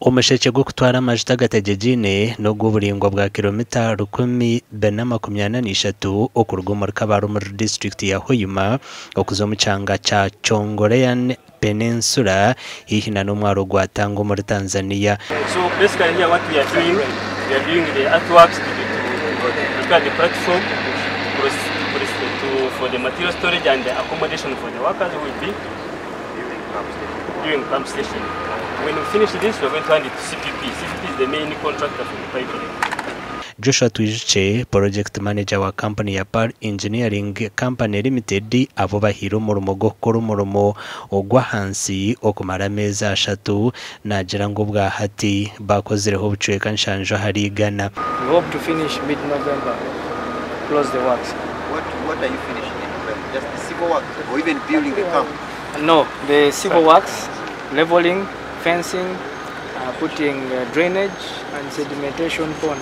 omushekye gwo kutwara amajuta gategegine no guburingwa bwa kilomita 183 okuruga muri Kabaro muri district ya Hoima okuza mu cyanga cha Chongolean Peninsula ihina n'umwaro gwatango muri Tanzania. So basically here what we are doing the earthworks to prepare the platform for the material storage and the accommodation for the workers who will be doing pump station. When we finish this, we're going to hand it to CPP. CPP is the main contractor for the pipeline. Joshua Twijice, project manager wa company ya Par Engineering Company Limited, abo bahiro murumo gukora umurumo ogwa hansi okumara meza 3 nagira ngo bwa hati bakozireho bucweka nshanjo harigana. We hope to finish mid-November. Close the works. What are you finishing in November? Just the civil works or even building the camp? No, the civil works, leveling, fencing, putting drainage and sedimentation pond.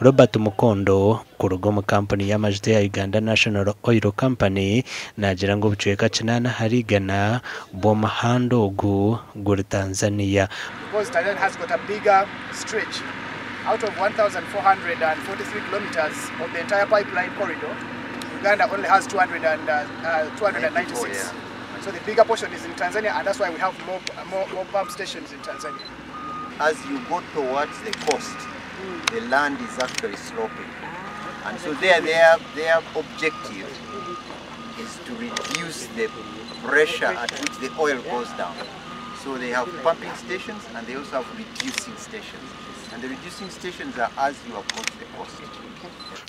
Robert Mukondo kurugo mu company y'amajuta ya Uganda National Oil Company nagira ngo bucweka kinana harigana bo mahando gu Tanzania. Because Tanzania has got a bigger stretch. Out of 1,443 kilometers of the entire pipeline corridor, Uganda only has 296. So the bigger portion is in Tanzania, and that's why we have more pump stations in Tanzania. As you go towards the coast, the land is actually sloping, and so their objective is to reduce the pressure at which the oil goes down. So they have pumping stations and they also have reducing stations. And the reducing stations are as you approach the coast.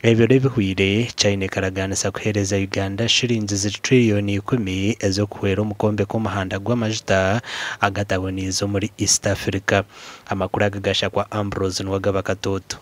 Ebyo bihwire China karaganisa kuhereza Uganda shilingi z'trillion 10 ezo kuhera umukombe ko muhanda gw'amajuta agatabonizo muri East Africa. Amakuru agagasha kwa Ambrose Nwagaba Katoto.